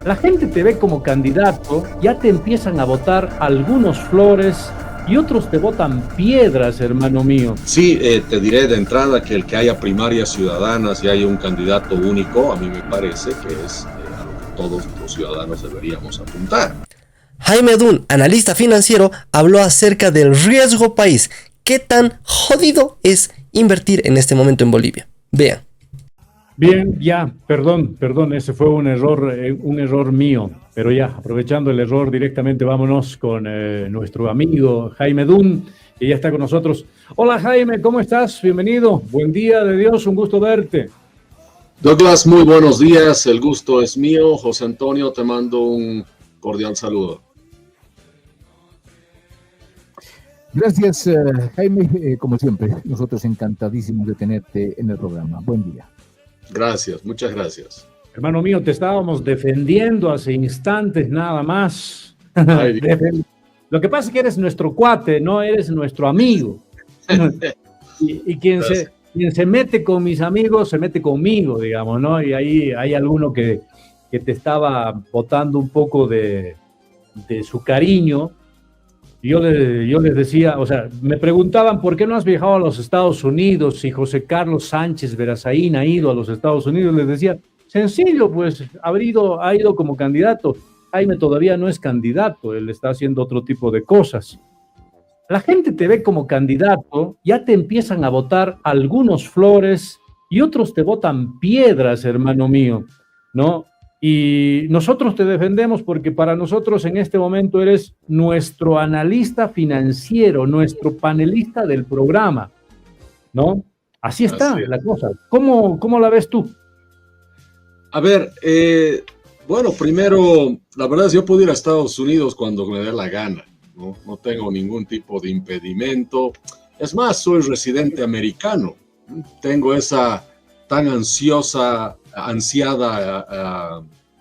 La gente te ve como candidato, ya te empiezan a votar algunos flores y otros te votan piedras, hermano mío. Sí, te diré de entrada que el que haya primarias ciudadanas y haya un candidato único, a mí me parece que es a lo que todos los ciudadanos deberíamos apuntar. Jaime Dunn, analista financiero, habló acerca del riesgo país. ¿Qué tan jodido es invertir en este momento en Bolivia? Vean. Bien, ya, perdón, ese fue un error mío, pero ya, aprovechando el error, directamente vámonos con nuestro amigo Jaime Dunn, que ya está con nosotros. Hola Jaime, ¿cómo estás? Bienvenido, buen día de Dios, un gusto verte. Douglas, muy buenos días, el gusto es mío. José Antonio, te mando un cordial saludo. Gracias, Jaime, como siempre, nosotros encantadísimos de tenerte en el programa. Buen día. Gracias, muchas gracias. Hermano mío, te estábamos defendiendo hace instantes nada más. Ay, Lo que pasa es que eres nuestro cuate, no eres nuestro amigo. y quien se mete con mis amigos, se mete conmigo, digamos, ¿no? Y ahí hay alguno que te estaba botando un poco de su cariño. Yo les decía, o sea, me preguntaban por qué no has viajado a los Estados Unidos si José Carlos Sánchez Verazaín ha ido a los Estados Unidos. Les decía, sencillo, pues ha ido como candidato. Jaime todavía no es candidato, él está haciendo otro tipo de cosas. La gente te ve como candidato, ya te empiezan a votar algunos flores y otros te votan piedras, hermano mío, ¿no? Y nosotros te defendemos porque para nosotros en este momento eres nuestro analista financiero, nuestro panelista del programa, ¿no? Así está la cosa. ¿Cómo la ves tú? A ver, bueno, primero, la verdad es que yo puedo ir a Estados Unidos cuando me dé la gana, ¿no? No tengo ningún tipo de impedimento. Es más, soy residente americano. Tengo esa tan ansiada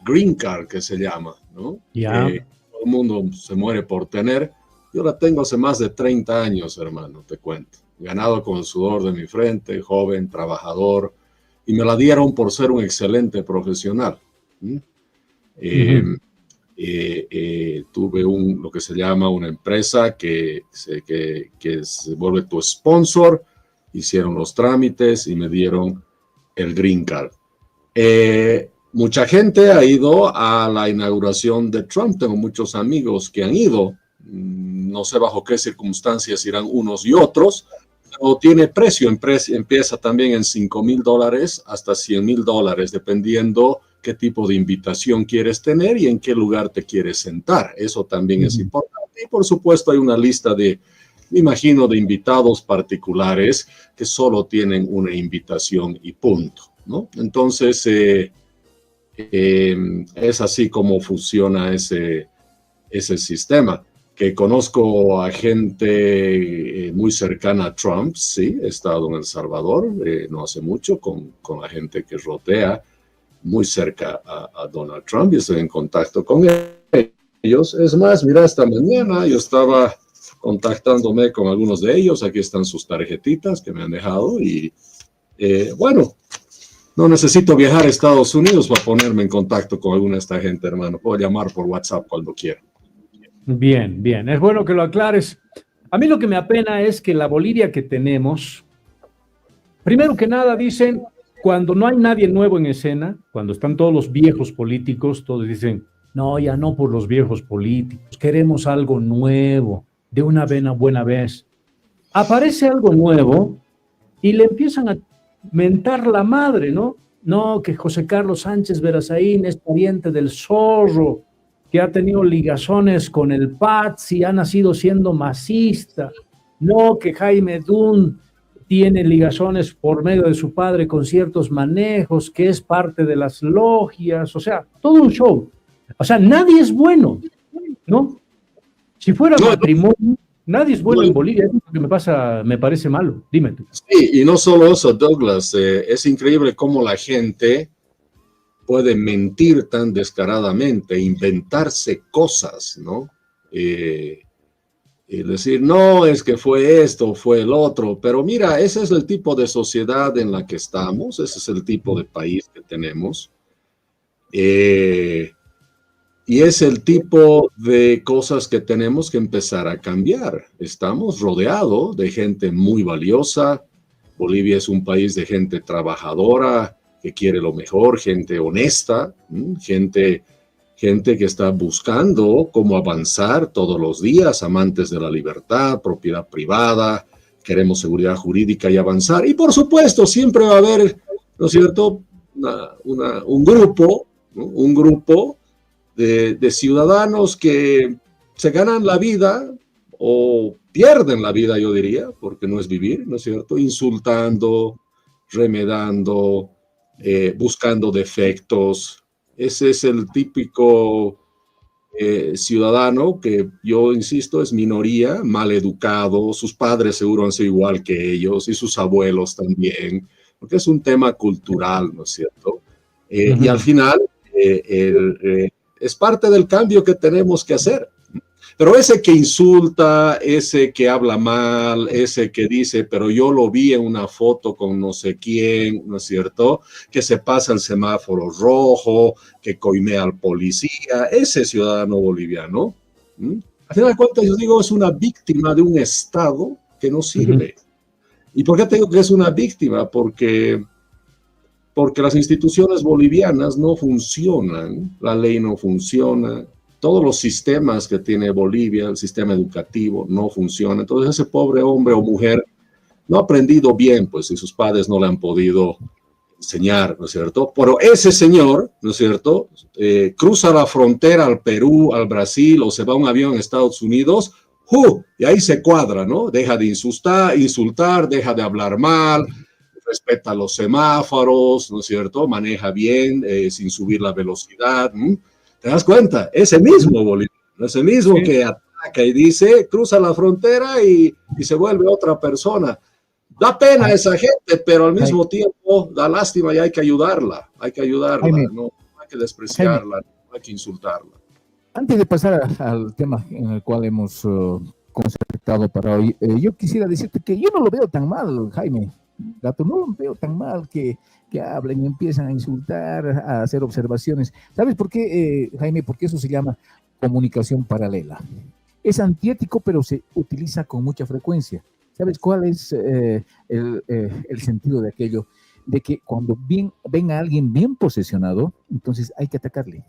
green card que se llama, ¿no? Ya. Todo el mundo se muere por tener. Yo la tengo hace más de 30 años, hermano, te cuento. Ganado con el sudor de mi frente, joven, trabajador, y me la dieron por ser un excelente profesional. Tuve lo que se llama una empresa que se vuelve tu sponsor, hicieron los trámites y me dieron el green card. Mucha gente ha ido a la inauguración de Trump. Tengo muchos amigos que han ido. No sé bajo qué circunstancias irán unos y otros, pero tiene precio. Empieza también en $5,000 hasta $100,000, dependiendo qué tipo de invitación quieres tener y en qué lugar te quieres sentar. Eso también es importante. Y por supuesto hay una lista me imagino, de invitados particulares que solo tienen una invitación y punto, ¿no? Entonces, es así como funciona ese sistema. Que conozco a gente muy cercana a Trump, sí, he estado en El Salvador no hace mucho con la gente que rodea muy cerca a Donald Trump y estoy en contacto con ellos. Es más, mira, esta mañana yo estaba contactándome con algunos de ellos. Aquí están sus tarjetitas que me han dejado y bueno, no necesito viajar a Estados Unidos para ponerme en contacto con alguna de esta gente, hermano. Puedo llamar por WhatsApp cuando quiera. Bien, bien. Es bueno que lo aclares. A mí lo que me apena es que la Bolivia que tenemos, primero que nada dicen, cuando no hay nadie nuevo en escena, cuando están todos los viejos políticos, todos dicen, no, ya no por los viejos políticos, queremos algo nuevo, de una buena vez. Aparece algo nuevo y le empiezan a mentar la madre, ¿no? No, que José Carlos Sánchez Verazaín es pariente del Zorro, que ha tenido ligazones con el Pazzi, ha nacido siendo masista. No, que Jaime Dunn tiene ligazones por medio de su padre con ciertos manejos, que es parte de las logias, o sea, todo un show. O sea, nadie es bueno, ¿no? Si fuera matrimonio, nadie es bueno en Bolivia. Es lo que me parece malo. Dime tú. Sí, y no solo eso, Douglas, es increíble cómo la gente puede mentir tan descaradamente, inventarse cosas, ¿no? Y decir, no, es que fue esto, fue el otro, pero mira, ese es el tipo de sociedad en la que estamos, ese es el tipo de país que tenemos. Y es el tipo de cosas que tenemos que empezar a cambiar. Estamos rodeados de gente muy valiosa. Bolivia es un país de gente trabajadora, que quiere lo mejor, gente honesta, gente que está buscando cómo avanzar todos los días, amantes de la libertad, propiedad privada, queremos seguridad jurídica y avanzar. Y por supuesto, siempre va a haber, ¿no es cierto?, un grupo, ¿no?, un grupo de ciudadanos que se ganan la vida o pierden la vida, yo diría, porque no es vivir, ¿no es cierto?, insultando, remedando, buscando defectos. Ese es el típico ciudadano que, yo insisto, es minoría, mal educado, sus padres seguro han sido igual que ellos y sus abuelos también, porque es un tema cultural, ¿no es cierto? Y al final es parte del cambio que tenemos que hacer. Pero ese que insulta, ese que habla mal, ese que dice, pero yo lo vi en una foto con no sé quién, ¿no es cierto?, que se pasa el semáforo rojo, que coimea al policía, ese ciudadano boliviano, al final de cuentas, yo digo, es una víctima de un Estado que no sirve. ¿Y por qué te digo que es una víctima? Porque las instituciones bolivianas no funcionan, la ley no funciona, todos los sistemas que tiene Bolivia, el sistema educativo, no funciona. Entonces ese pobre hombre o mujer no ha aprendido bien, pues, si sus padres no le han podido enseñar, ¿no es cierto? Pero ese señor, ¿no es cierto?, cruza la frontera al Perú, al Brasil, o se va a un avión en Estados Unidos, y ahí se cuadra, ¿no? Deja de insultar, deja de hablar mal, respeta los semáforos, ¿no es cierto?, maneja bien, sin subir la velocidad. ¿Te das cuenta? Ese mismo boliviano, ese mismo que ataca y dice, cruza la frontera y se vuelve otra persona. Da pena a esa gente, pero al mismo tiempo da lástima y hay que ayudarla, no hay que despreciarla, no hay que insultarla. Antes de pasar al tema en el cual hemos concertado para hoy, yo quisiera decirte que yo no lo veo tan mal, Jaime Gato, no lo veo tan mal que hablen y empiezan a insultar, a hacer observaciones. ¿Sabes por qué, Jaime? Porque eso se llama comunicación paralela. Es antiético, pero se utiliza con mucha frecuencia. ¿Sabes cuál es el sentido de aquello? De que cuando ven a alguien bien posesionado, entonces hay que atacarle.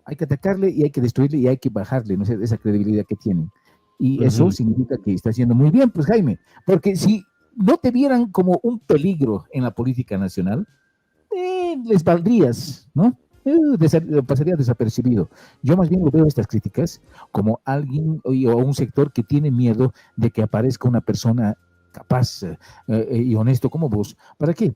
Hay que atacarle y hay que destruirle y hay que bajarle, ¿no sé?, esa credibilidad que tienen. Y eso significa que está haciendo muy bien, pues, Jaime, porque si no te vieran como un peligro en la política nacional, les valdrías, ¿no? Pasaría desapercibido. Yo más bien lo veo estas críticas como alguien o un sector que tiene miedo de que aparezca una persona capaz y honesto como vos. ¿Para qué?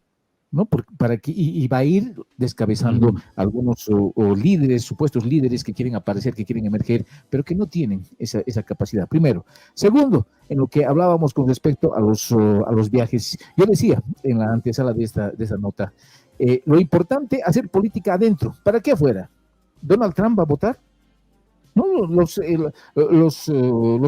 ¿No? Para que, y va a ir descabezando algunos líderes, supuestos líderes que quieren aparecer, que quieren emerger, pero que no tienen esa capacidad. Primero. Segundo, en lo que hablábamos con respecto a los viajes, yo decía en la antesala de esa nota, lo importante, hacer política adentro. ¿Para qué afuera? ¿Donald Trump va a votar? No, los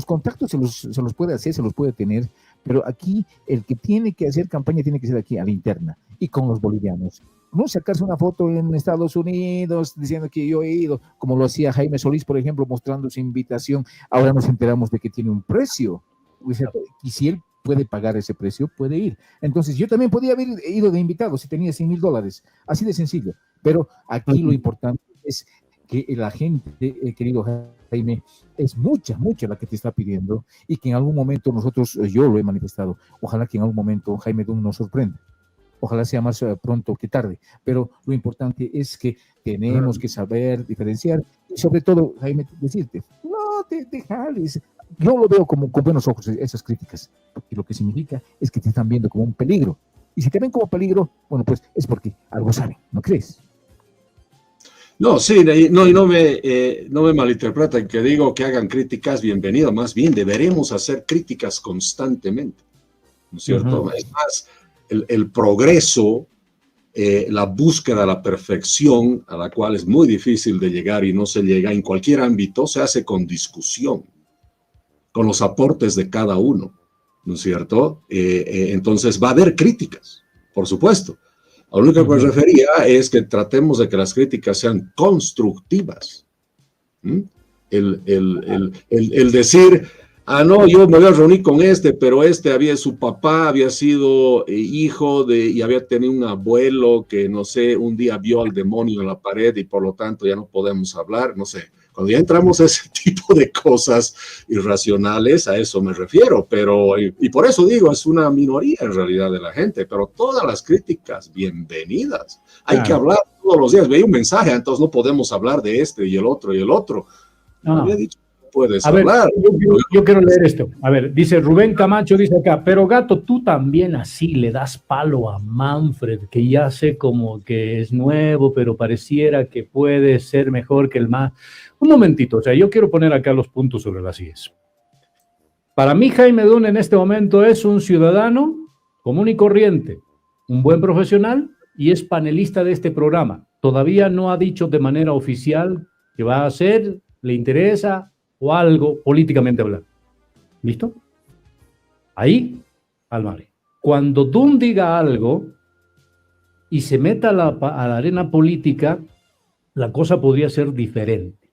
contactos se los puede hacer, se los puede tener, pero aquí el que tiene que hacer campaña tiene que ser aquí a la interna y con los bolivianos. No sacarse una foto en Estados Unidos diciendo que yo he ido, como lo hacía Jaime Solís, por ejemplo, mostrando su invitación. Ahora nos enteramos de que tiene un precio. Y si él puede pagar ese precio, puede ir. Entonces, yo también podía haber ido de invitado si tenía $100,000. Así de sencillo. Pero aquí lo importante es que la gente, querido Jaime, es mucha la que te está pidiendo y que en algún momento nosotros, yo lo he manifestado, ojalá que en algún momento Jaime Dunn nos sorprenda. Ojalá sea más pronto que tarde, pero lo importante es que tenemos que saber diferenciar y sobre todo, Jaime, decirte, no te jales. Yo lo veo con buenos ojos esas críticas, porque lo que significa es que te están viendo como un peligro. Y si te ven como peligro, bueno, pues es porque algo saben, ¿no crees? No, sí, no, y no me malinterpreten que digo que hagan críticas, bienvenido, más bien deberemos hacer críticas constantemente, ¿no es cierto? Es más, el progreso, la búsqueda de la perfección, a la cual es muy difícil de llegar y no se llega en cualquier ámbito, se hace con discusión, con los aportes de cada uno, ¿no es cierto? Entonces va a haber críticas, por supuesto. Lo único que me refería es que tratemos de que las críticas sean constructivas, ¿Mm? El decir, no, yo me voy a reunir con pero su papá había sido hijo y había tenido un abuelo que, no sé, un día vio al demonio en la pared y por lo tanto ya no podemos hablar, no sé. Cuando ya entramos a ese tipo de cosas irracionales, a eso me refiero, y por eso digo, es una minoría en realidad de la gente, pero todas las críticas, bienvenidas. Hay que hablar todos los días, veía un mensaje, entonces no podemos hablar de y el otro y el otro. No. Había dicho, puedes a hablar. Ver, yo quiero leer esto. A ver, dice Rubén Camacho, dice acá, pero Gato, tú también así le das palo a Manfred, que ya sé como que es nuevo, pero pareciera que puede ser mejor que el más. Un momentito, o sea, yo quiero poner acá los puntos sobre las IES. Para mí, Jaime Dunn en este momento es un ciudadano común y corriente, un buen profesional y es panelista de este programa. Todavía no ha dicho de manera oficial que va a hacer, le interesa o algo políticamente hablando. ¿Listo? Ahí, al mar. Cuando Dunn diga algo y se meta a la arena política, la cosa podría ser diferente.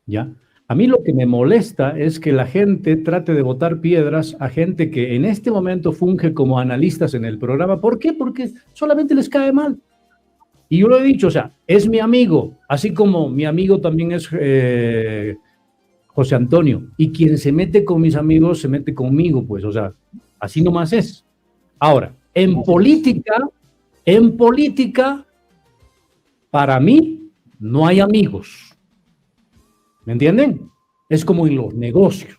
¿Ya? A mí lo que me molesta es que la gente trate de botar piedras a gente que en este momento funge como analistas en el programa. ¿Por qué? Porque solamente les cae mal. Y yo lo he dicho, o sea, es mi amigo, así como mi amigo también es José Antonio. Y quien se mete con mis amigos se mete conmigo, pues, o sea, así nomás es. Ahora, en política, para mí, no hay amigos. ¿Me entienden? Es como en los negocios.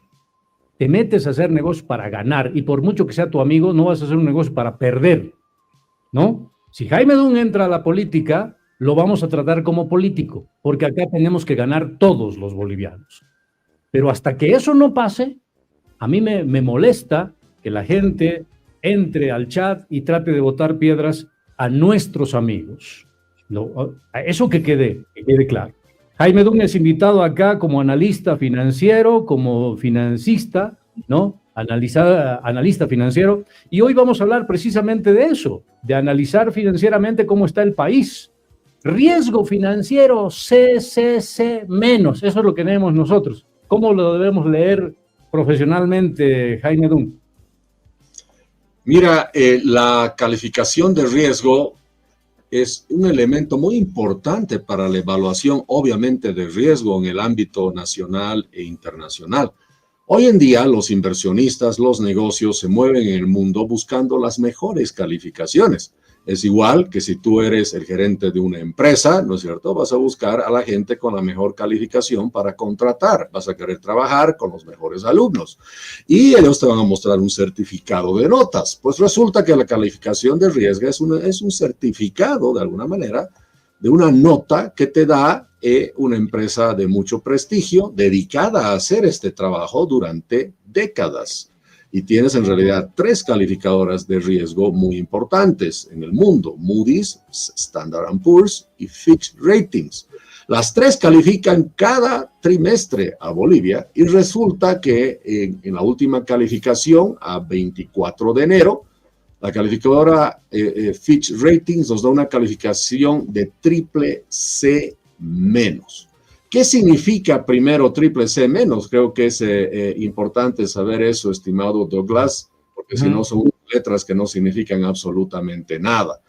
Te metes a hacer negocios para ganar y por mucho que sea tu amigo, no vas a hacer un negocio para perder, ¿no? Si Jaime Dunn entra a la política, lo vamos a tratar como político, porque acá tenemos que ganar todos los bolivianos. Pero hasta que eso no pase, a mí me molesta que la gente entre al chat y trate de botar piedras a nuestros amigos. Eso que quede claro. Jaime Dunn es invitado acá como analista financiero, como financista, ¿no? Analista financiero. Y hoy vamos a hablar precisamente de eso, de analizar financieramente cómo está el país. Riesgo financiero CCC menos, eso es lo que tenemos nosotros. ¿Cómo lo debemos leer profesionalmente, Jaime Dunn? Mira, la calificación de riesgo es un elemento muy importante para la evaluación, obviamente, de riesgo en el ámbito nacional e internacional. Hoy en día, los inversionistas, los negocios se mueven en el mundo buscando las mejores calificaciones. Es igual que si tú eres el gerente de una empresa, ¿no es cierto? Vas a buscar a la gente con la mejor calificación para contratar. Vas a querer trabajar con los mejores alumnos. Y ellos te van a mostrar un certificado de notas. Pues resulta que la calificación de riesgo es un certificado, de alguna manera, de una nota que te da una empresa de mucho prestigio dedicada a hacer este trabajo durante décadas. Y tienes en realidad 3 calificadoras de riesgo muy importantes en el mundo: Moody's, Standard & Poor's y Fitch Ratings. Las 3 califican cada trimestre a Bolivia y resulta que en la última calificación, a 24 de enero, la calificadora Fitch Ratings nos da una calificación de triple C menos. ¿Qué significa primero triple C menos? Creo que es importante saber eso, estimado Douglas, porque si no son letras que no significan absolutamente nada.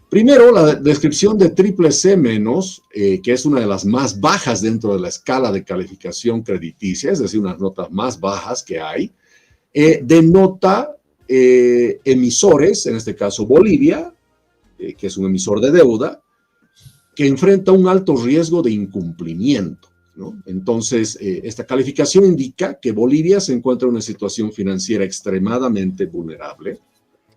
Primero, la descripción de triple C menos, que es una de las más bajas dentro de la escala de calificación crediticia, es decir, unas notas más bajas que hay, denota emisores, en este caso Bolivia, que es un emisor de deuda, que enfrenta un alto riesgo de incumplimiento, ¿no? Entonces, esta calificación indica que Bolivia se encuentra en una situación financiera extremadamente vulnerable.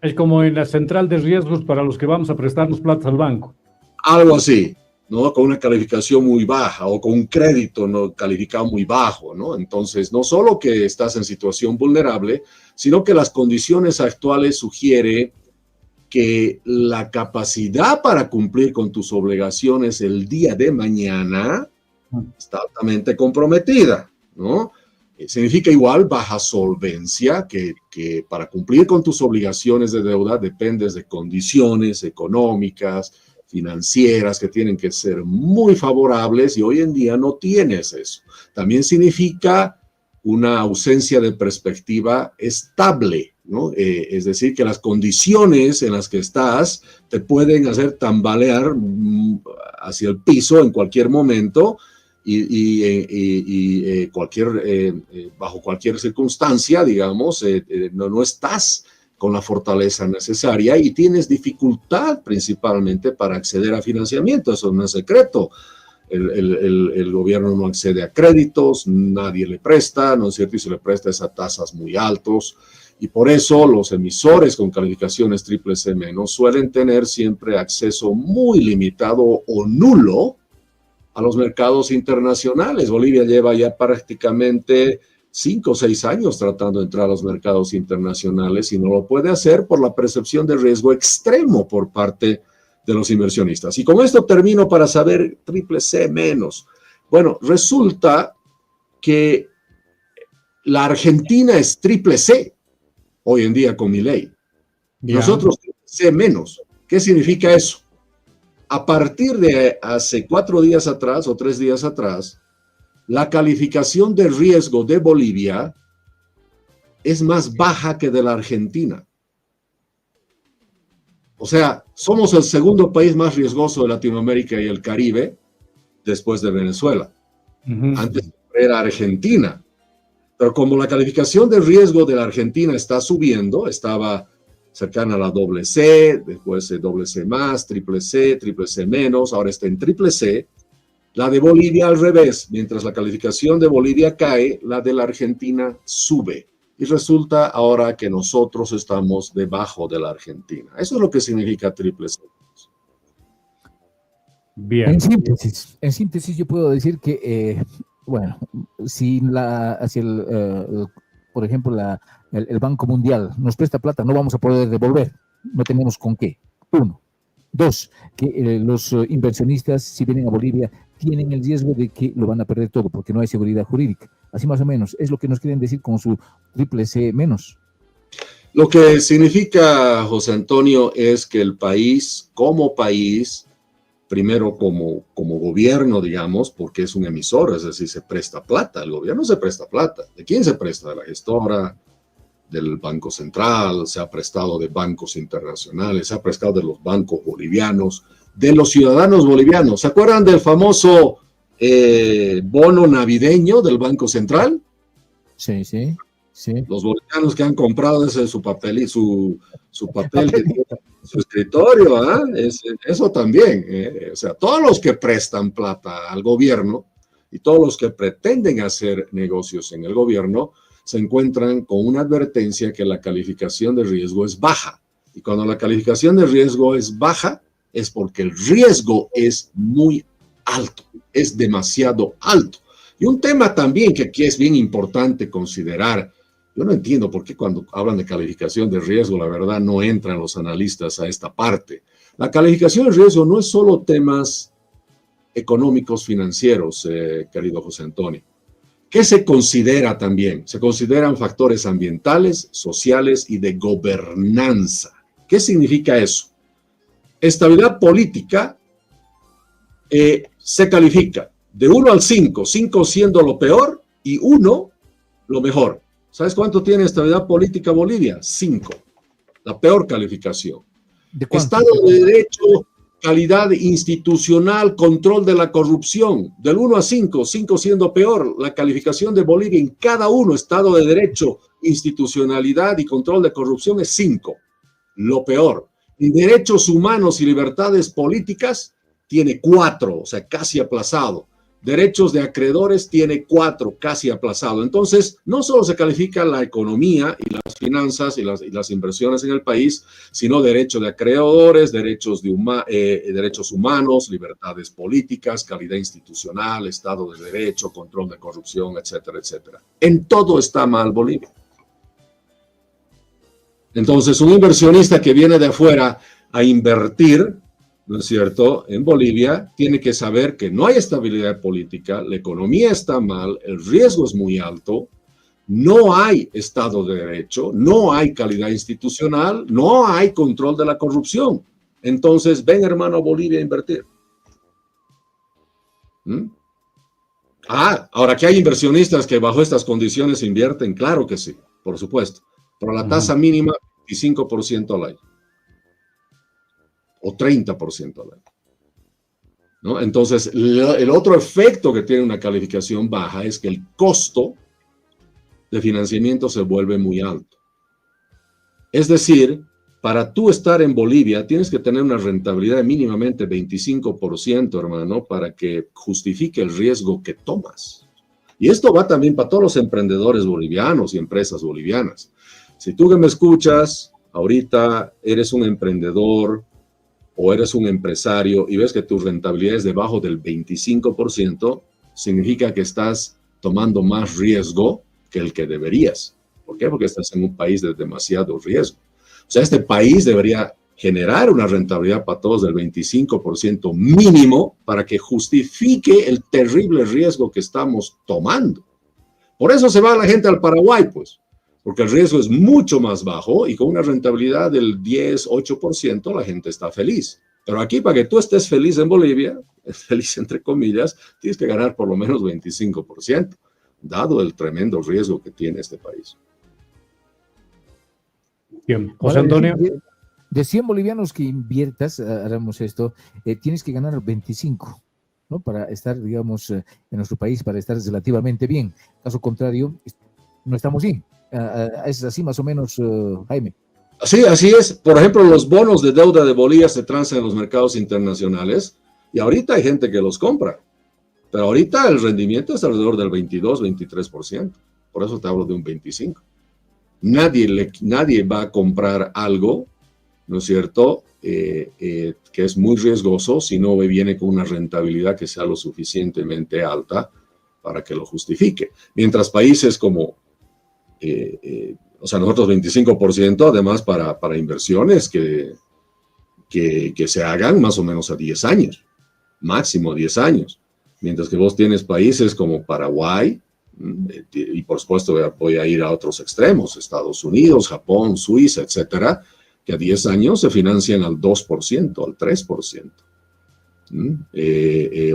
Es como en la central de riesgos para los que vamos a prestarnos plata al banco. Algo así, ¿no? Con una calificación muy baja o con un crédito no calificado muy bajo, ¿no? Entonces, no solo que estás en situación vulnerable, sino que las condiciones actuales sugieren que la capacidad para cumplir con tus obligaciones el día de mañana está altamente comprometida, ¿no? Significa igual baja solvencia, que para cumplir con tus obligaciones de deuda dependes de condiciones económicas, financieras que tienen que ser muy favorables y hoy en día no tienes eso. También significa una ausencia de perspectiva estable, ¿no? Es decir, que las condiciones en las que estás te pueden hacer tambalear hacia el piso en cualquier momento bajo cualquier circunstancia, digamos, no estás con la fortaleza necesaria y tienes dificultad principalmente para acceder a financiamiento. Eso no es secreto. El gobierno no accede a créditos, nadie le presta, ¿no es cierto? Y se le presta es a tasas muy altos. Y por eso los emisores con calificaciones triple C menos suelen tener siempre acceso muy limitado o nulo a los mercados internacionales. Bolivia lleva ya prácticamente 5 o 6 años tratando de entrar a los mercados internacionales y no lo puede hacer por la percepción de riesgo extremo por parte de los inversionistas. Y con esto termino para saber triple C menos. Bueno, resulta que la Argentina es triple C hoy en día con Milei. Y nosotros C menos. ¿Qué significa eso? A partir de hace 4 días atrás o 3 días atrás, la calificación de riesgo de Bolivia es más baja que de la Argentina. O sea, somos el segundo país más riesgoso de Latinoamérica y el Caribe después de Venezuela. Antes era Argentina. Pero como la calificación de riesgo de la Argentina está subiendo, estaba cercana a la doble C, después doble C más, triple C menos, ahora está en triple C. La de Bolivia al revés, mientras la calificación de Bolivia cae, la de la Argentina sube. Y resulta ahora que nosotros estamos debajo de la Argentina. Eso es lo que significa triple C. Bien. En síntesis yo puedo decir que, bueno, si por ejemplo, el Banco Mundial nos presta plata, no vamos a poder devolver, no tenemos con qué. 1. 2, que los inversionistas, si vienen a Bolivia, tienen el riesgo de que lo van a perder todo porque no hay seguridad jurídica. Así más o menos, es lo que nos quieren decir con su triple C menos. Lo que significa, José Antonio, es que el país, como país, primero como gobierno, digamos, porque es un emisor, es decir, se presta plata, el gobierno se presta plata. ¿De quién se presta? De la gestora, del Banco Central, se ha prestado de bancos internacionales, se ha prestado de los bancos bolivianos, de los ciudadanos bolivianos. ¿Se acuerdan del famoso bono navideño del Banco Central? Sí. Los bolivianos que han comprado ese su papel y su papel que tiene en su escritorio, eso también. O sea, todos los que prestan plata al gobierno y todos los que pretenden hacer negocios en el gobierno se encuentran con una advertencia que la calificación de riesgo es baja. Y cuando la calificación de riesgo es baja, es porque el riesgo es muy alto, es demasiado alto. Y un tema también que aquí es bien importante considerar, yo no entiendo por qué cuando hablan de calificación de riesgo, la verdad no entran los analistas a esta parte. La calificación de riesgo no es solo temas económicos, financieros, querido José Antonio. ¿Qué se considera también? Se consideran factores ambientales, sociales y de gobernanza. ¿Qué significa eso? Estabilidad política se califica de 1 al 5, 5 siendo lo peor y 1 lo mejor. ¿Sabes cuánto tiene estabilidad política Bolivia? 5, la peor calificación. Estado de Derecho, calidad institucional, control de la corrupción, del 1 a 5, 5 siendo peor, la calificación de Bolivia en cada uno, Estado de Derecho, institucionalidad y control de corrupción es 5, lo peor. En derechos humanos y libertades políticas tiene 4, o sea, casi aplazado. Derechos de acreedores tiene 4, casi aplazado. Entonces, no solo se califica la economía y las finanzas y las inversiones en el país, sino derecho de acreedores, derechos humanos, libertades políticas, calidad institucional, Estado de Derecho, control de corrupción, etcétera, etcétera. En todo está mal Bolivia. Entonces, un inversionista que viene de afuera a invertir, ¿no es cierto?, en Bolivia, tiene que saber que no hay estabilidad política, la economía está mal, el riesgo es muy alto, no hay Estado de Derecho, no hay calidad institucional, no hay control de la corrupción. Entonces, ven hermano a Bolivia a invertir. Ahora que hay inversionistas que bajo estas condiciones invierten, claro que sí, por supuesto. Pero la tasa mínima, 25% al año. O 30% al año. ¿No? Entonces, el otro efecto que tiene una calificación baja es que el costo de financiamiento se vuelve muy alto. Es decir, para tú estar en Bolivia tienes que tener una rentabilidad de mínimamente 25%, hermano, para que justifique el riesgo que tomas. Y esto va también para todos los emprendedores bolivianos y empresas bolivianas. Si tú que me escuchas, ahorita eres un emprendedor o eres un empresario y ves que tu rentabilidad es debajo del 25%, significa que estás tomando más riesgo que el que deberías. ¿Por qué? Porque estás en un país de demasiado riesgo. O sea, este país debería generar una rentabilidad para todos del 25% mínimo para que justifique el terrible riesgo que estamos tomando. Por eso se va la gente al Paraguay, pues, porque el riesgo es mucho más bajo y con una rentabilidad del 10-8% la gente está feliz. Pero aquí, para que tú estés feliz en Bolivia, feliz entre comillas, tienes que ganar por lo menos 25%, dado el tremendo riesgo que tiene este país. Bien. José Antonio. De 100 bolivianos que inviertas, haremos esto, tienes que ganar 25, ¿no? Para estar, digamos, en nuestro país, para estar relativamente bien. Caso contrario, no estamos bien. Es así más o menos, Jaime. Sí, así es. Por ejemplo, los bonos de deuda de Bolivia se transan en los mercados internacionales y ahorita hay gente que los compra. Pero ahorita el rendimiento es alrededor del 22-23%. Por eso te hablo de un 25%. Nadie va a comprar algo, ¿no es cierto?, que es muy riesgoso si no viene con una rentabilidad que sea lo suficientemente alta para que lo justifique. Mientras países como, o sea, nosotros 25%, además para inversiones que se hagan más o menos a 10 años, máximo 10 años. Mientras que vos tienes países como Paraguay, y por supuesto voy a ir a otros extremos, Estados Unidos, Japón, Suiza, etcétera, que a 10 años se financian al 2%, al 3%,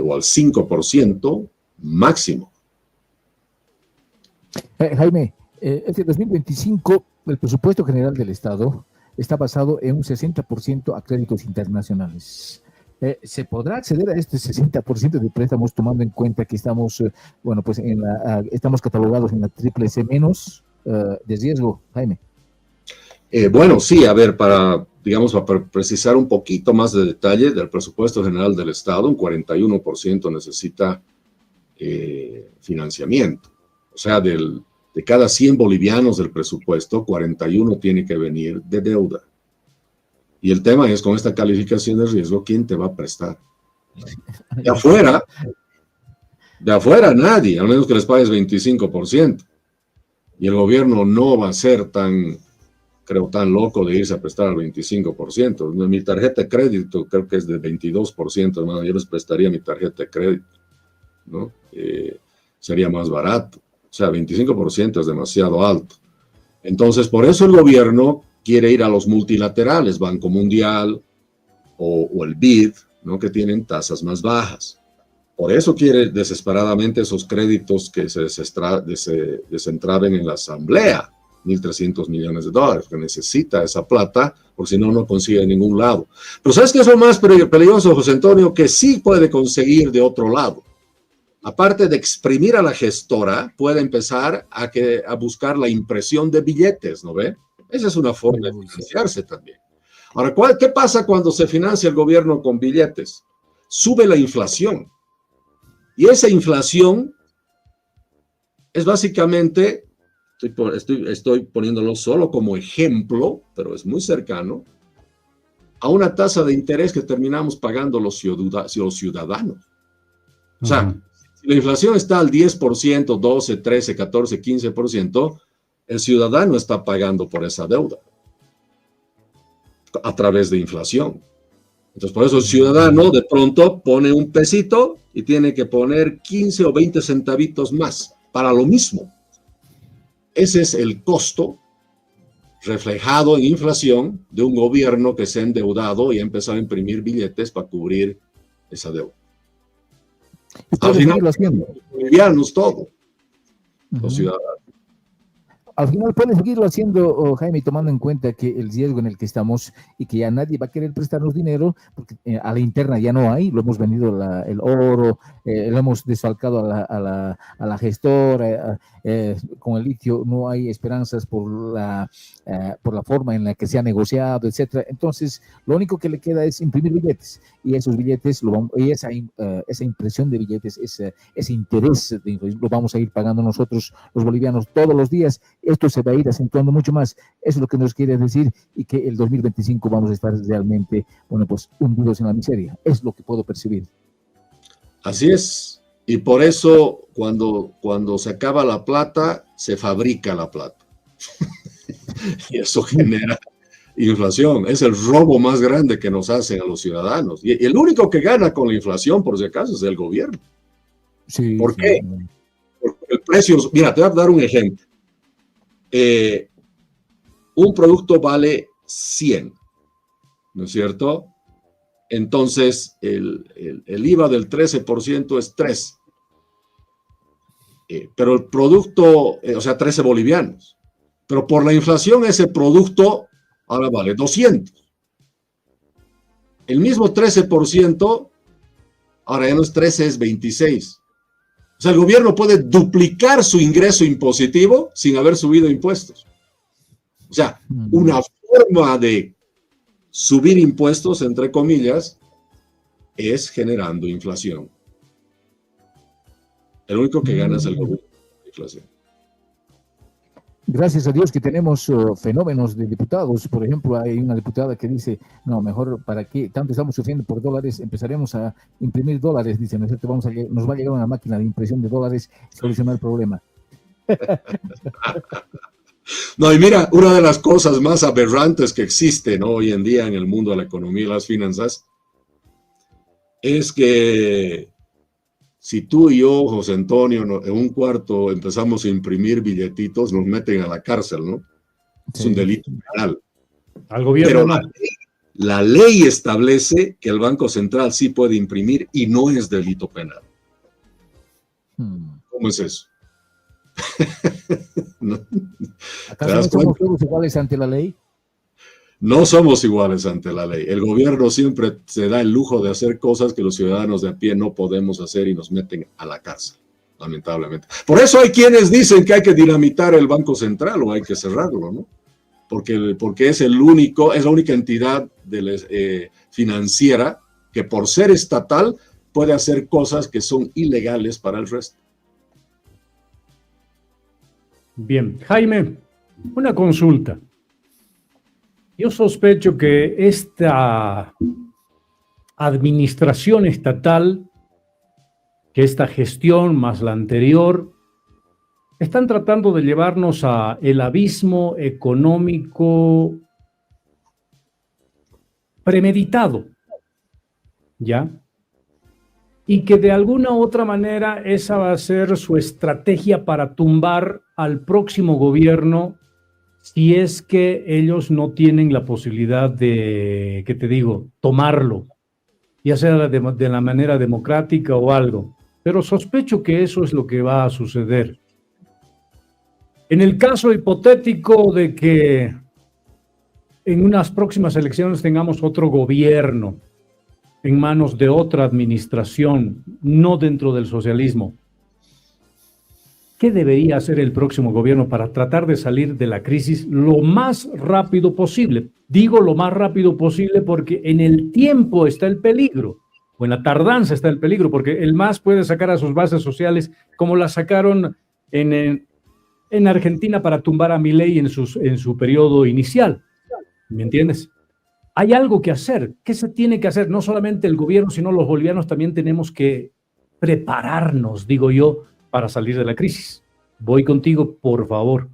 o al 5% máximo. Jaime, este 2025, el presupuesto general del Estado está basado en un 60% a créditos internacionales. ¿Se podrá acceder a este 60% de préstamos tomando en cuenta que estamos, bueno, pues estamos catalogados en la triple C menos de riesgo, Jaime? Bueno, sí, a ver, para precisar un poquito más de detalle del presupuesto general del Estado, un 41% necesita financiamiento. O sea, de cada 100 bolivianos del presupuesto, 41 tiene que venir de deuda. Y el tema es, con esta calificación de riesgo, ¿quién te va a prestar? De afuera nadie, al menos que les pagues 25%. Y el gobierno no va a ser tan loco de irse a prestar al 25%. Mi tarjeta de crédito creo que es de 22%, hermano. Yo les prestaría mi tarjeta de crédito, ¿no? Sería más barato. O sea, 25% es demasiado alto. Entonces, por eso el gobierno quiere ir a los multilaterales, Banco Mundial o el BID, ¿no?, que tienen tasas más bajas. Por eso quiere desesperadamente esos créditos que se desentraben en la asamblea, $1.300 millones, que necesita esa plata, porque si no, no consigue en ningún lado. Pero ¿sabes qué es lo más peligroso, José Antonio? Que sí puede conseguir de otro lado. Aparte de exprimir a la gestora, puede empezar a buscar la impresión de billetes, ¿no ve? Esa es una forma de financiarse también. Ahora, ¿qué pasa cuando se financia el gobierno con billetes? Sube la inflación. Y esa inflación es básicamente, estoy poniéndolo solo como ejemplo, pero es muy cercano, a una tasa de interés que terminamos pagando los ciudadanos. O sea, si la inflación está al 10%, 12, 13, 14, 15%, el ciudadano está pagando por esa deuda a través de inflación. Entonces, por eso el ciudadano de pronto pone un pesito y tiene que poner 15 o 20 centavitos más para lo mismo. Ese es el costo reflejado en inflación de un gobierno que se ha endeudado y ha empezado a imprimir billetes para cubrir esa deuda. Al final, los bolivianos, todos, los ciudadanos. Al final puede seguirlo haciendo, Jaime, tomando en cuenta que el riesgo en el que estamos y que ya nadie va a querer prestarnos dinero, porque a la interna ya no hay, lo hemos vendido el oro, lo hemos desfalcado a la gestora, con el litio no hay esperanzas por la forma en la que se ha negociado, etcétera. Entonces, lo único que le queda es imprimir billetes, y esos billetes, esa impresión de billetes, ese interés lo vamos a ir pagando nosotros, los bolivianos, todos los días. Esto se va a ir acentuando mucho más. Eso es lo que nos quiere decir, y que el 2025 vamos a estar realmente, bueno, pues hundidos en la miseria. Es lo que puedo percibir. Así es. Y por eso, cuando se acaba la plata, se fabrica la plata. Y eso genera inflación. Es el robo más grande que nos hacen a los ciudadanos. Y el único que gana con la inflación, por si acaso, es el gobierno. Sí, ¿Por qué? Porque el precio... Mira, te voy a dar un ejemplo. Un producto vale 100, ¿no es cierto? Entonces, el IVA del 13% es 3. Pero el producto, o sea, 13 bolivianos. Pero por la inflación ese producto ahora vale 200. El mismo 13%, ahora ya no es 13, es 26. O sea, el gobierno puede duplicar su ingreso impositivo sin haber subido impuestos. O sea, una forma de subir impuestos, entre comillas, es generando inflación. El único que gana es el gobierno con la inflación. Gracias a Dios que tenemos fenómenos de diputados. Por ejemplo, hay una diputada que dice, no, mejor para qué, tanto estamos sufriendo por dólares, empezaremos a imprimir dólares, dice, nos va a llegar una máquina de impresión de dólares y solucionar el problema. No, y mira, una de las cosas más aberrantes que existen, ¿no?, hoy en día en el mundo de la economía y las finanzas, es que si tú y yo, José Antonio, en un cuarto empezamos a imprimir billetitos, nos meten a la cárcel, ¿no? Sí. Es un delito penal. Al gobierno. Pero la ley establece que el Banco Central sí puede imprimir y no es delito penal. ¿Cómo es eso? ¿No? ¿Acaso no somos todos iguales ante la ley? No somos iguales ante la ley. El gobierno siempre se da el lujo de hacer cosas que los ciudadanos de a pie no podemos hacer y nos meten a la cárcel, lamentablemente. Por eso hay quienes dicen que hay que dinamitar el Banco Central o hay que cerrarlo, ¿no? Porque es la única entidad financiera que por ser estatal puede hacer cosas que son ilegales para el resto. Bien, Jaime, una consulta. Yo sospecho que esta administración estatal, que esta gestión más la anterior, están tratando de llevarnos a el abismo económico premeditado, ¿ya? Y que de alguna u otra manera esa va a ser su estrategia para tumbar al próximo gobierno, si es que ellos no tienen la posibilidad de, ¿qué te digo?, tomarlo, ya sea de la manera democrática o algo. Pero sospecho que eso es lo que va a suceder. En el caso hipotético de que en unas próximas elecciones tengamos otro gobierno en manos de otra administración, no dentro del socialismo, ¿qué debería hacer el próximo gobierno para tratar de salir de la crisis lo más rápido posible? Digo lo más rápido posible porque en el tiempo está el peligro, o en la tardanza está el peligro, porque el MAS puede sacar a sus bases sociales como la sacaron en Argentina para tumbar a Milei en su periodo inicial. ¿Me entiendes? Hay algo que hacer. ¿Qué se tiene que hacer? No solamente el gobierno, sino los bolivianos también tenemos que prepararnos, digo yo, para salir de la crisis. Voy contigo, por favor.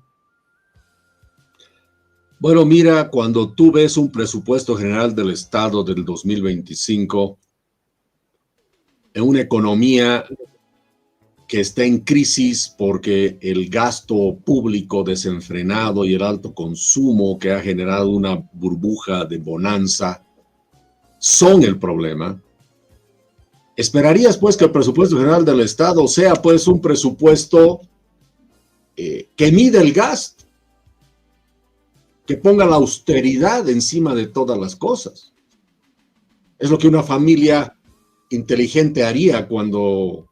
Bueno, mira, cuando tú ves un presupuesto general del Estado del 2025, en una economía que está en crisis porque el gasto público desenfrenado y el alto consumo que ha generado una burbuja de bonanza son el problema. Esperarías pues que el presupuesto general del Estado sea pues un presupuesto que mide el gasto, que ponga la austeridad encima de todas las cosas. Es lo que una familia inteligente haría cuando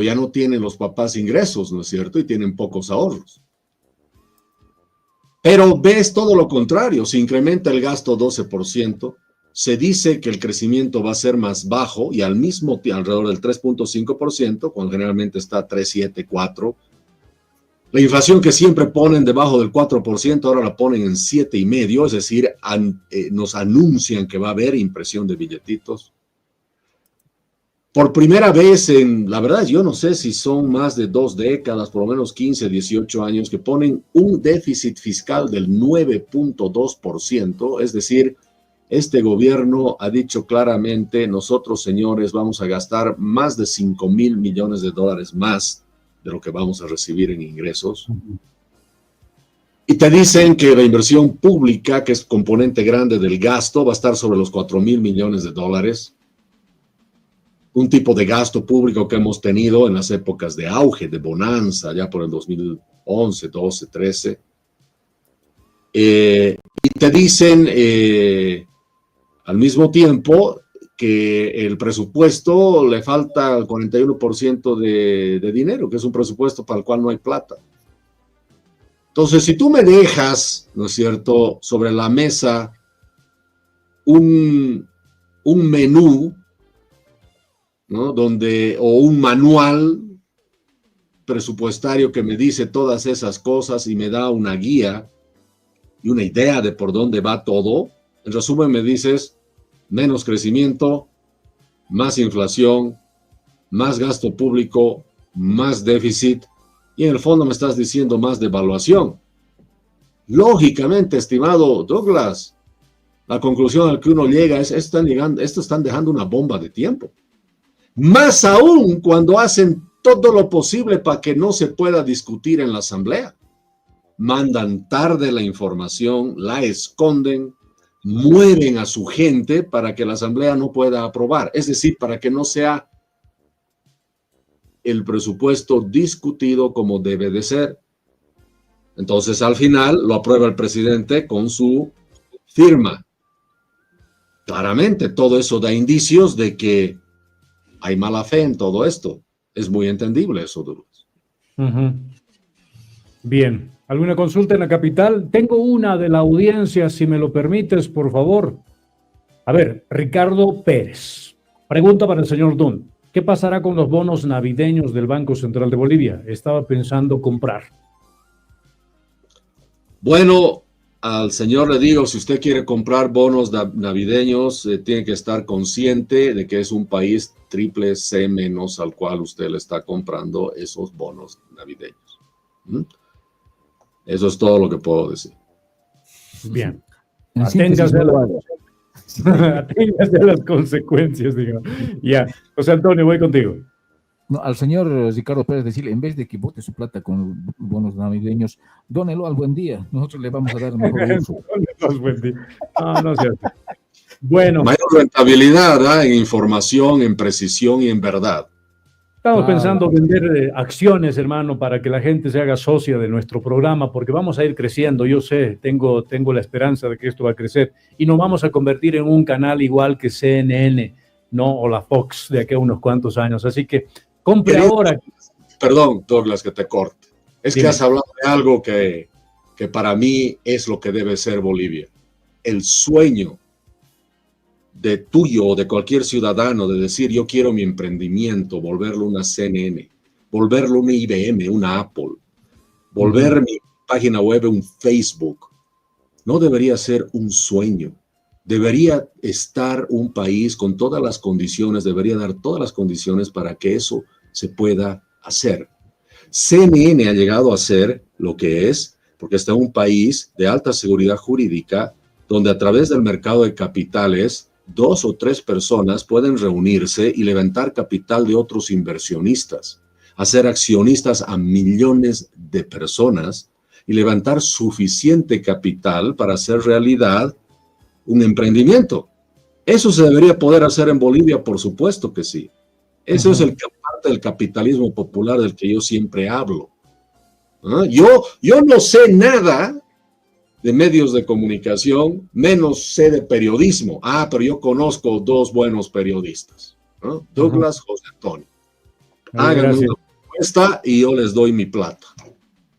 ya no tienen los papás ingresos, ¿no es cierto? Y tienen pocos ahorros. Pero ves todo lo contrario, se incrementa el gasto 12%, se dice que el crecimiento va a ser más bajo y al mismo tiempo alrededor del 3.5%, cuando generalmente está 3.7, 4%. La inflación que siempre ponen debajo del 4%, ahora la ponen en 7,5%, es decir, nos anuncian que va a haber impresión de billetitos. Por primera vez la verdad yo no sé si son más de 2 décadas, por lo menos 15, 18 años, que ponen un déficit fiscal del 9.2%, es decir, este gobierno ha dicho claramente, nosotros señores vamos a gastar más de $5,000 millones más de lo que vamos a recibir en ingresos. Y te dicen que la inversión pública, que es componente grande del gasto, va a estar sobre los $4,000 millones. Un tipo de gasto público que hemos tenido en las épocas de auge, de bonanza, ya por el 2011, 12, 13. Y te dicen al mismo tiempo que el presupuesto le falta el 41% de dinero, que es un presupuesto para el cual no hay plata. Entonces, si tú me dejas, ¿no es cierto?, sobre la mesa un menú, ¿no?, o un manual presupuestario que me dice todas esas cosas y me da una guía y una idea de por dónde va todo, en resumen me dices menos crecimiento, más inflación, más gasto público, más déficit, y en el fondo me estás diciendo más devaluación. Lógicamente, estimado Douglas, la conclusión a la que uno llega es, estos están dejando una bomba de tiempo. Más aún cuando hacen todo lo posible para que no se pueda discutir en la asamblea. Mandan tarde la información, la esconden, mueven a su gente para que la asamblea no pueda aprobar. Es decir, para que no sea el presupuesto discutido como debe de ser. Entonces, al final, lo aprueba el presidente con su firma. Claramente, todo eso da indicios de que hay mala fe en todo esto. Es muy entendible eso, Douglas. Bien. ¿Alguna consulta en la capital? Tengo una de la audiencia, si me lo permites, por favor. A ver, Ricardo Pérez. Pregunta para el señor Dunn. ¿Qué pasará con los bonos navideños del Banco Central de Bolivia? Estaba pensando comprar. Bueno, al señor le digo, si usted quiere comprar bonos navideños, tiene que estar consciente de que es un país triple C menos al cual usted le está comprando esos bonos navideños. Eso es todo lo que puedo decir. Bien. Aténgase a las consecuencias, digamos. Ya. José Antonio, voy contigo. No, al señor Ricardo Pérez decirle, en vez de que bote su plata con bonos navideños, dónelo al Buen Día. Nosotros le vamos a dar mejor uso. Buen Día. No es cierto. Bueno. Mayor rentabilidad, en información, en precisión y en verdad. Estamos pensando vender acciones, hermano, para que la gente se haga socia de nuestro programa, porque vamos a ir creciendo. Yo sé, tengo la esperanza de que esto va a crecer y nos vamos a convertir en un canal igual que CNN, ¿no? O la Fox de aquí a unos cuantos años. Así que compre ahora. Perdón, Douglas, que te corte. Es Dime. que has hablado de algo que para mí es lo que debe ser Bolivia. El sueño de tuyo o de cualquier ciudadano de decir yo quiero mi emprendimiento, volverlo una CNN, volverlo una IBM, una Apple, volver mi página web un Facebook, no debería ser un sueño. Debería estar un país con todas las condiciones, debería dar todas las condiciones para que eso se pueda hacer. CNN ha llegado a ser lo que es, porque está en un país de alta seguridad jurídica, donde a través del mercado de capitales 2 o 3 personas pueden reunirse y levantar capital de otros inversionistas. hacer accionistas a millones de personas y levantar suficiente capital para hacer realidad un emprendimiento. Eso se debería poder hacer en Bolivia, por supuesto que sí. Eso es parte del capitalismo popular del que yo siempre hablo. ¿Ah? Yo no sé nada de medios de comunicación, menos sé de periodismo. Pero yo conozco 2 buenos periodistas, ¿no? Douglas, José Antonio. Háganme una propuesta y yo les doy mi plata.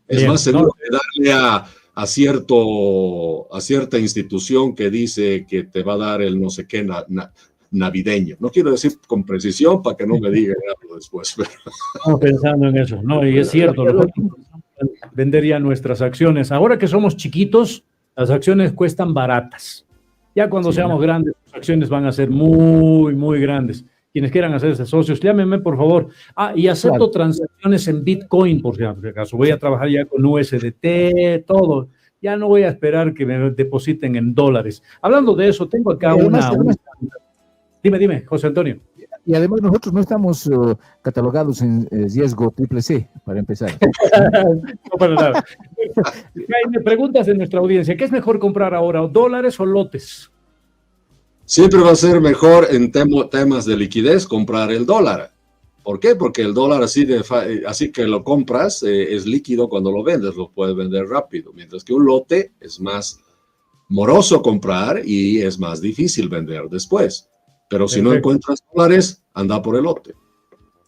Es más seguro que darle a cierta institución que dice que te va a dar el no sé qué navideño. No quiero decir con precisión para que no me digan algo después. Pero... Estamos pensando en eso, ¿no? Y es cierto, vender ya nuestras acciones. Ahora que somos chiquitos, las acciones cuestan baratas. Ya cuando seamos grandes, las acciones van a ser muy, muy grandes. Quienes quieran hacerse socios, llámenme, por favor. Y acepto transacciones en Bitcoin, por si acaso. Voy a trabajar ya con USDT, todo. Ya no voy a esperar que me depositen en dólares. Hablando de eso, tengo acá una... Dime, José Antonio. Y además nosotros no estamos catalogados en riesgo CCC, para empezar. No para nada. Jaime, preguntas de nuestra audiencia. ¿Qué es mejor comprar ahora, dólares o lotes? Siempre va a ser mejor en temas de liquidez comprar el dólar. ¿Por qué? Porque el dólar así que lo compras es líquido cuando lo vendes, lo puedes vender rápido. Mientras que un lote es más moroso comprar y es más difícil vender después. Pero si no encuentras dólares, anda por el lote.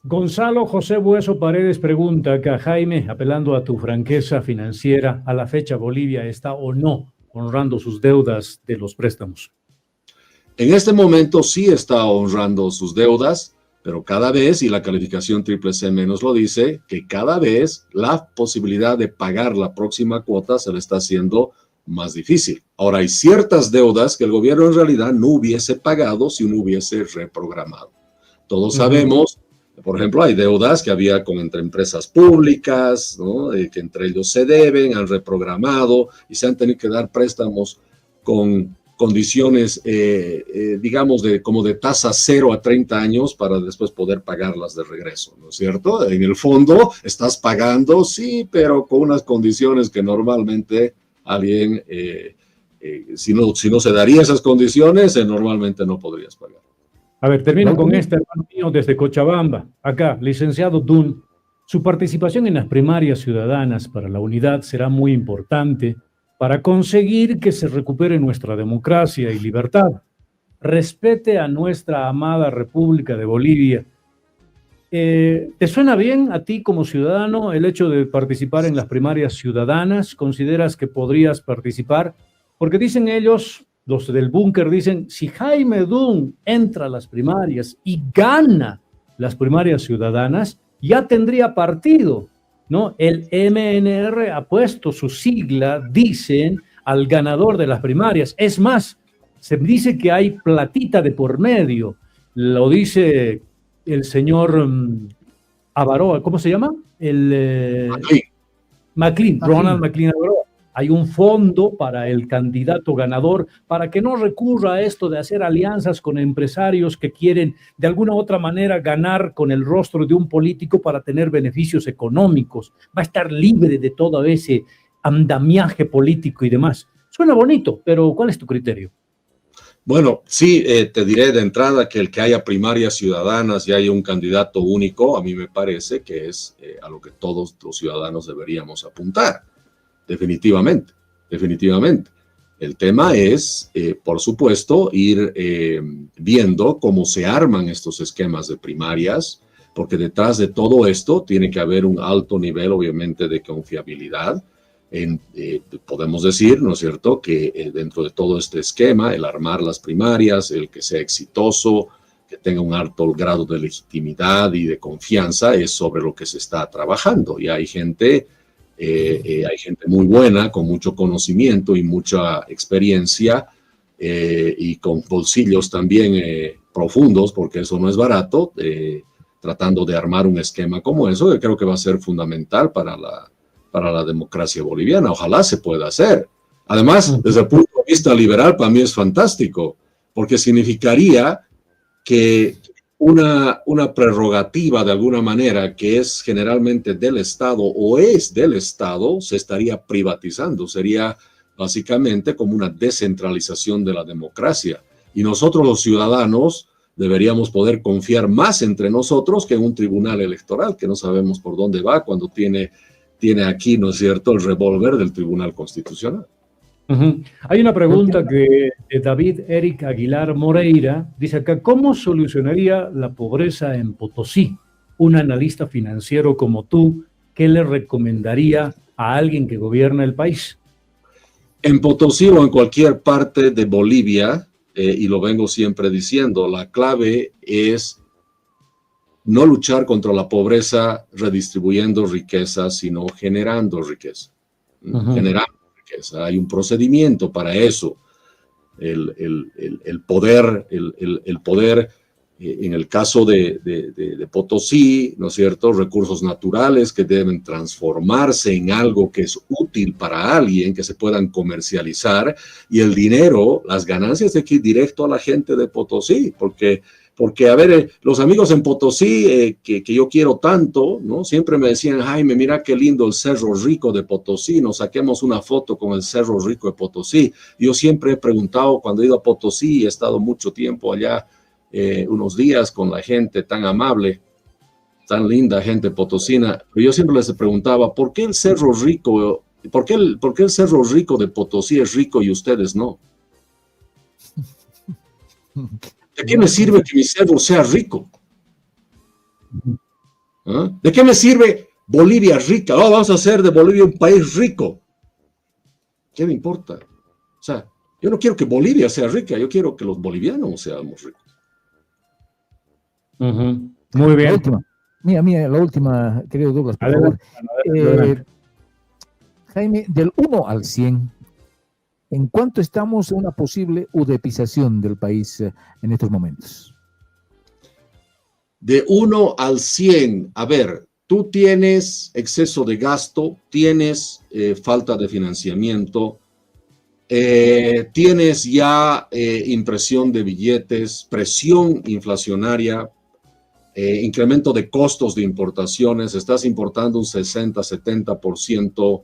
Gonzalo José Bueso Paredes pregunta acá, Jaime, apelando a tu franqueza financiera, ¿a la fecha Bolivia está o no honrando sus deudas de los préstamos? En este momento sí está honrando sus deudas, pero cada vez, y la calificación CCC menos lo dice, que cada vez la posibilidad de pagar la próxima cuota se le está haciendo más difícil. Ahora, hay ciertas deudas que el gobierno en realidad no hubiese pagado si no hubiese reprogramado. Todos sabemos, por ejemplo, hay deudas que había entre empresas públicas, ¿no? Que entre ellos se deben, han reprogramado y se han tenido que dar préstamos con condiciones, digamos, como de tasa 0 a 30 años para después poder pagarlas de regreso, ¿no es cierto? En el fondo estás pagando, sí, pero con unas condiciones que normalmente alguien, si no se daría esas condiciones, normalmente no podrías pagar. A ver, termino con este hermano mío desde Cochabamba. Acá, licenciado Dun, su participación en las primarias ciudadanas para la unidad será muy importante para conseguir que se recupere nuestra democracia y libertad. Respete a nuestra amada República de Bolivia. ¿Te suena bien a ti como ciudadano el hecho de participar en las primarias ciudadanas? ¿Consideras que podrías participar? Porque dicen ellos, los del búnker dicen, si Jaime Dun entra a las primarias y gana las primarias ciudadanas, ya tendría partido, ¿no? El MNR ha puesto su sigla, dicen, al ganador de las primarias. Es más, se dice que hay platita de por medio. Lo dice el señor Avaroa, ¿cómo se llama? McLean, Ronald McLean Avaroa. Hay un fondo para el candidato ganador para que no recurra a esto de hacer alianzas con empresarios que quieren de alguna u otra manera ganar con el rostro de un político para tener beneficios económicos. Va a estar libre de todo ese andamiaje político y demás. Suena bonito, pero ¿cuál es tu criterio? Bueno, sí, te diré de entrada que el que haya primarias ciudadanas y haya un candidato único, a mí me parece que es a lo que todos los ciudadanos deberíamos apuntar. Definitivamente. El tema es, por supuesto, ir viendo cómo se arman estos esquemas de primarias, porque detrás de todo esto tiene que haber un alto nivel, obviamente, de confiabilidad. Podemos decir, ¿no es cierto?, que dentro de todo este esquema, el armar las primarias, el que sea exitoso, que tenga un alto grado de legitimidad y de confianza, es sobre lo que se está trabajando. Y hay gente muy buena, con mucho conocimiento y mucha experiencia, y con bolsillos también profundos, porque eso no es barato, tratando de armar un esquema como eso, que creo que va a ser fundamental para la democracia boliviana. Ojalá se pueda hacer. Además, desde el punto de vista liberal, para mí es fantástico, porque significaría que una prerrogativa de alguna manera que es generalmente del Estado o es del Estado, se estaría privatizando. Sería básicamente como una descentralización de la democracia. Y nosotros los ciudadanos deberíamos poder confiar más entre nosotros que en un tribunal electoral que no sabemos por dónde va cuando tiene aquí, ¿no es cierto?, el revólver del Tribunal Constitucional. Hay una pregunta que David Eric Aguilar Moreira dice acá: ¿cómo solucionaría la pobreza en Potosí? Un analista financiero como tú, ¿qué le recomendaría a alguien que gobierna el país? En Potosí o en cualquier parte de Bolivia, y lo vengo siempre diciendo, la clave es no luchar contra la pobreza redistribuyendo riqueza, sino generando riqueza. Generando riqueza. Hay un procedimiento para eso. El poder, en el caso de Potosí, ¿no es cierto?, recursos naturales que deben transformarse en algo que es útil para alguien, que se puedan comercializar, y el dinero, las ganancias de que ir directo a la gente de Potosí, porque a ver, los amigos en Potosí, que yo quiero tanto, ¿no?, siempre me decían: Jaime, mira qué lindo el Cerro Rico de Potosí, nos saquemos una foto con el Cerro Rico de Potosí. Yo siempre he preguntado, cuando he ido a Potosí, he estado mucho tiempo allá, unos días con la gente tan amable, tan linda gente potosina, pero yo siempre les preguntaba: ¿por qué el Cerro Rico, por qué el Cerro Rico de Potosí es rico y ustedes no? ¿De qué me sirve que mi cerro sea rico? ¿Ah? ¿De qué me sirve Bolivia rica? Oh, vamos a hacer de Bolivia un país rico. ¿Qué me importa? O sea, yo no quiero que Bolivia sea rica, yo quiero que los bolivianos seamos ricos. Muy bien. La última, querido Douglas, por favor. Jaime, del 1 al 100, ¿en cuánto estamos en una posible udepización del país en estos momentos? De 1 al 100, a ver, tú tienes exceso de gasto, tienes falta de financiamiento, tienes ya impresión de billetes, presión inflacionaria, incremento de costos de importaciones, estás importando un 60-70%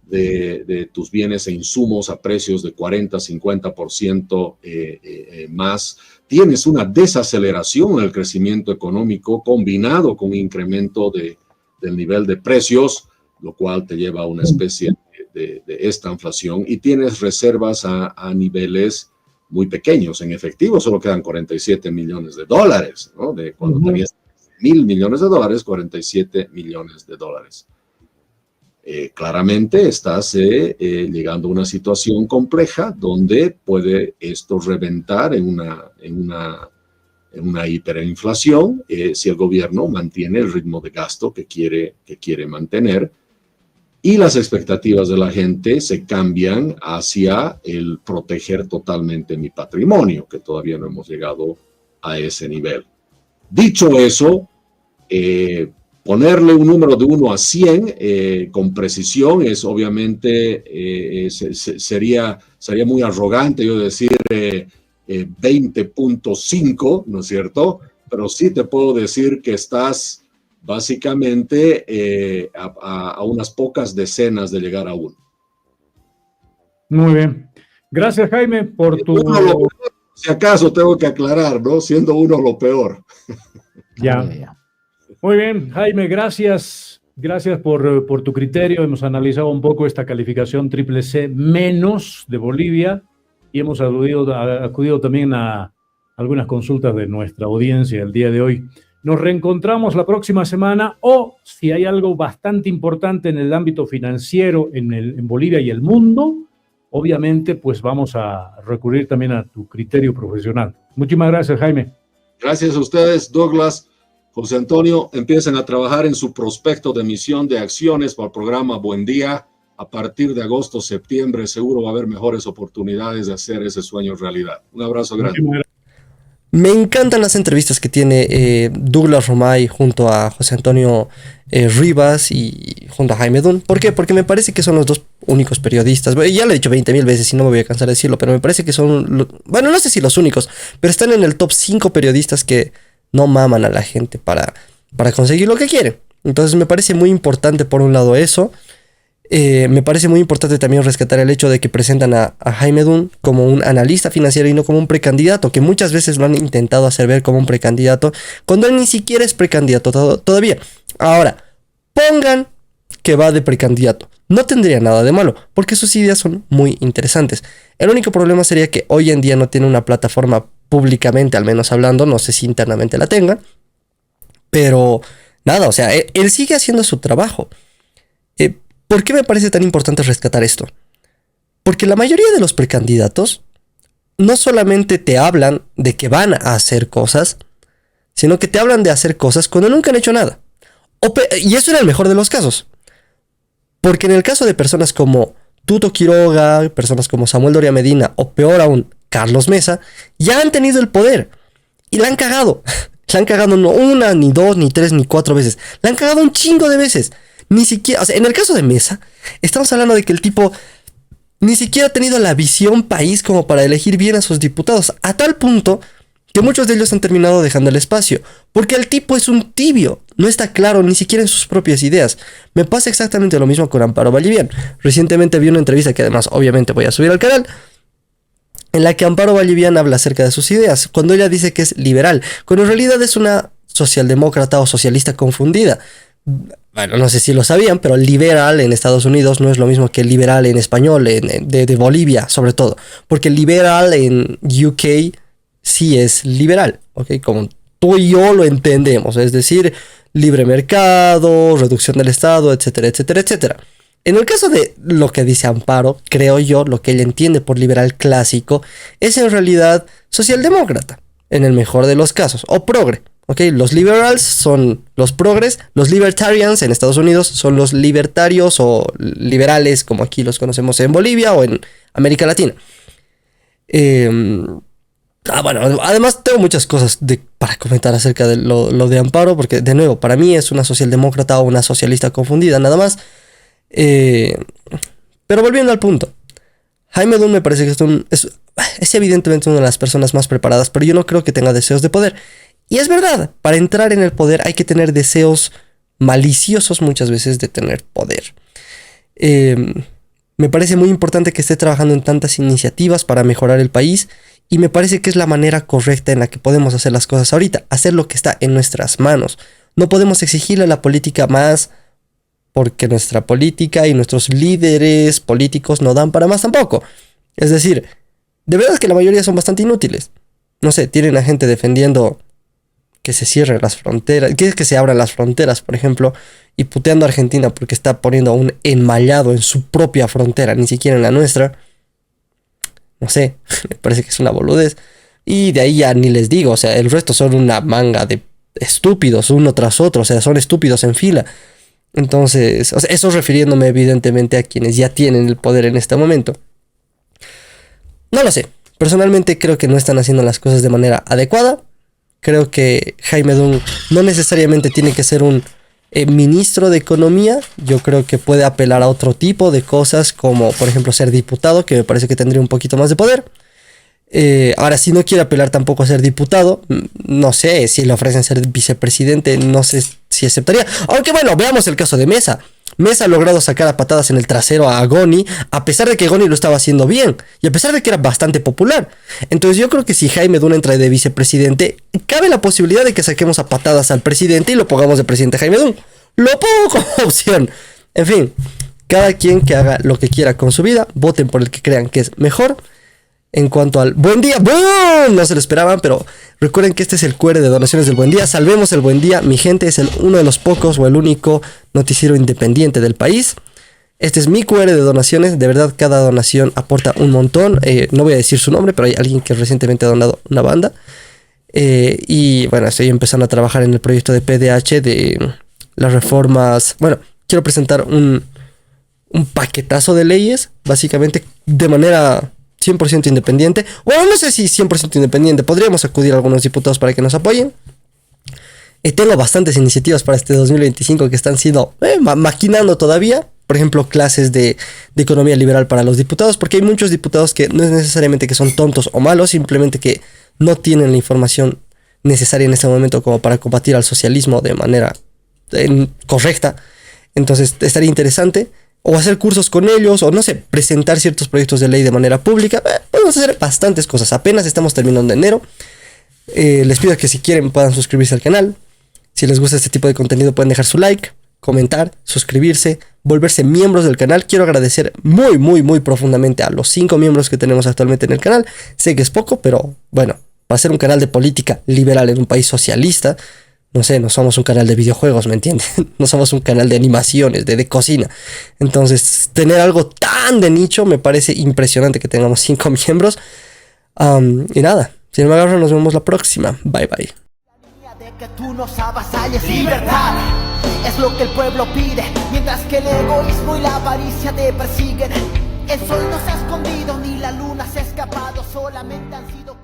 de tus bienes e insumos a precios de 40-50% más. Tienes una desaceleración en el crecimiento económico combinado con un incremento del nivel de precios, lo cual te lleva a una especie de esta inflación, y tienes reservas a niveles muy pequeños. En efectivo solo quedan 47 millones de dólares, ¿no? De cuando tenías 1,000 millones de dólares, 47 millones de dólares. Claramente estás llegando a una situación compleja donde puede esto reventar en una hiperinflación si el gobierno mantiene el ritmo de gasto que quiere mantener, y las expectativas de la gente se cambian hacia el proteger totalmente mi patrimonio, que todavía no hemos llegado a ese nivel. Dicho eso, ponerle un número de 1 a 100 con precisión es obviamente, sería muy arrogante yo decir 20.5, ¿no es cierto? Pero sí te puedo decir que estás básicamente a unas pocas decenas de llegar a 1. Muy bien. Gracias, Jaime, por tu... Si acaso tengo que aclarar, ¿no? Siendo 1 lo peor. Ya. Muy bien, Jaime, gracias. Gracias por tu criterio. Hemos analizado un poco esta calificación CCC- de Bolivia y hemos acudido también a algunas consultas de nuestra audiencia el día de hoy. Nos reencontramos la próxima semana, o si hay algo bastante importante en el ámbito financiero en Bolivia y el mundo, obviamente pues vamos a recurrir también a tu criterio profesional. Muchísimas gracias, Jaime. Gracias a ustedes, Douglas. José Antonio, empiecen a trabajar en su prospecto de emisión de acciones para el programa Buen Día. A partir de agosto, septiembre, seguro va a haber mejores oportunidades de hacer ese sueño realidad. Un abrazo grande. Me encantan las entrevistas que tiene Douglas Romay junto a José Antonio Rivas y junto a Jaime Dunn. ¿Por qué? Porque me parece que son los dos únicos periodistas. Ya lo he dicho 20,000 veces y no me voy a cansar de decirlo, pero me parece que son, bueno, no sé si los únicos, pero están en el top 5 periodistas que no maman a la gente para conseguir lo que quieren. Entonces me parece muy importante por un lado eso. Me parece muy importante también rescatar el hecho de que presentan a Jaime Dunn como un analista financiero y no como un precandidato, que muchas veces lo han intentado hacer ver como un precandidato, cuando él ni siquiera es precandidato todavía. Ahora, pongan que va de precandidato. No tendría nada de malo, porque sus ideas son muy interesantes. El único problema sería que hoy en día no tiene una plataforma públicamente, al menos hablando, no sé si internamente la tenga, pero nada, o sea, él sigue haciendo su trabajo. ¿Por qué me parece tan importante rescatar esto? Porque la mayoría de los precandidatos no solamente te hablan de que van a hacer cosas, sino que te hablan de hacer cosas cuando nunca han hecho nada. Y eso era el mejor de los casos. Porque en el caso de personas como Tuto Quiroga, personas como Samuel Doria Medina o peor aún, Carlos Mesa, ya han tenido el poder y la han cagado. La han cagado no una, ni dos, ni tres, ni cuatro veces. La han cagado un chingo de veces. Ni siquiera, o sea, en el caso de Mesa, estamos hablando de que el tipo ni siquiera ha tenido la visión país como para elegir bien a sus diputados, a tal punto que muchos de ellos han terminado dejando el espacio, porque el tipo es un tibio, no está claro ni siquiera en sus propias ideas. Me pasa exactamente lo mismo con Amparo Vallivian. Recientemente vi una entrevista que además obviamente voy a subir al canal, en la que Amparo Vallivian habla acerca de sus ideas, cuando ella dice que es liberal, cuando en realidad es una socialdemócrata o socialista confundida. Bueno, no sé si lo sabían, pero liberal en Estados Unidos no es lo mismo que liberal en español, de Bolivia sobre todo. Porque liberal en UK sí es liberal, ¿ok? Como tú y yo lo entendemos, es decir, libre mercado, reducción del Estado, etcétera, etcétera, etcétera. En el caso de lo que dice Amparo, creo yo, lo que ella entiende por liberal clásico es en realidad socialdemócrata, en el mejor de los casos, o progre. Ok, los liberals son los progres, los libertarians en Estados Unidos son los libertarios o liberales como aquí los conocemos en Bolivia o en América Latina. Bueno, además tengo muchas cosas para comentar acerca de lo de Amparo, porque de nuevo, para mí es una socialdemócrata o una socialista confundida, nada más. Pero volviendo al punto, Jaime Dunn me parece que es evidentemente una de las personas más preparadas, pero yo no creo que tenga deseos de poder. Y es verdad, para entrar en el poder hay que tener deseos maliciosos muchas veces de tener poder. Me parece muy importante que esté trabajando en tantas iniciativas para mejorar el país y me parece que es la manera correcta en la que podemos hacer las cosas ahorita, hacer lo que está en nuestras manos. No podemos exigirle a la política más porque nuestra política y nuestros líderes políticos no dan para más tampoco. Es decir, de verdad que la mayoría son bastante inútiles. No sé, tienen a gente defendiendo que se cierren las fronteras, que se abran las fronteras, por ejemplo, y puteando a Argentina porque está poniendo un enmallado en su propia frontera, ni siquiera en la nuestra. No sé, me parece que es una boludez. Y de ahí ya ni les digo, o sea, el resto son una manga de estúpidos uno tras otro, o sea, son estúpidos en fila. Entonces, o sea, eso refiriéndome evidentemente a quienes ya tienen el poder en este momento. No lo sé, personalmente creo que no están haciendo las cosas de manera adecuada. Creo que Jaime Dunn no necesariamente tiene que ser un ministro de Economía. Yo creo que puede apelar a otro tipo de cosas, como por ejemplo ser diputado, que me parece que tendría un poquito más de poder. Ahora, si no quiere apelar tampoco a ser diputado, no sé si le ofrecen ser vicepresidente, no sé si aceptaría. Aunque bueno, veamos el caso de Mesa. Mesa ha logrado sacar a patadas en el trasero a Goni, a pesar de que Goni lo estaba haciendo bien y a pesar de que era bastante popular. Entonces yo creo que si Jaime Dunn entra de vicepresidente, cabe la posibilidad de que saquemos a patadas al presidente y lo pongamos de presidente Jaime Dunn. Lo pongo como opción. En fin, cada quien que haga lo que quiera con su vida, voten por el que crean que es mejor. En cuanto al buen día, ¡boom! No se lo esperaban, pero recuerden que este es el QR de donaciones del buen día. Salvemos el buen día. Mi gente es uno de los pocos o el único noticiero independiente del país. Este es mi QR de donaciones. De verdad, cada donación aporta un montón. No voy a decir su nombre, pero hay alguien que recientemente ha donado una banda. Y bueno, estoy empezando a trabajar en el proyecto de PDH de las reformas. Bueno, quiero presentar un paquetazo de leyes, básicamente de manera 100% independiente. Bueno, no sé si 100% independiente. Podríamos acudir a algunos diputados para que nos apoyen. Tengo bastantes iniciativas para este 2025 que están siendo maquinando todavía. Por ejemplo, clases de economía liberal para los diputados. Porque hay muchos diputados que no es necesariamente que son tontos o malos. Simplemente que no tienen la información necesaria en este momento como para combatir al socialismo de manera correcta. Entonces estaría interesante o hacer cursos con ellos, o no sé, presentar ciertos proyectos de ley de manera pública. Podemos hacer bastantes cosas, apenas estamos terminando enero. Les pido que si quieren puedan suscribirse al canal. Si les gusta este tipo de contenido pueden dejar su like, comentar, suscribirse, volverse miembros del canal. Quiero agradecer muy, muy, muy profundamente a los 5 miembros que tenemos actualmente en el canal. Sé que es poco, pero bueno, para ser un canal de política liberal en un país socialista, no sé, no somos un canal de videojuegos, ¿me entienden? No somos un canal de animaciones, de cocina. Entonces, tener algo tan de nicho me parece impresionante que tengamos 5 miembros. Y nada, sin más, nos vemos la próxima. Bye, bye. Que tú nos avasalles, libertad es lo que el pueblo pide, mientras que el egoísmo y la avaricia te persiguen. El sol no se ha escondido ni la luna se ha escapado, solamente han sido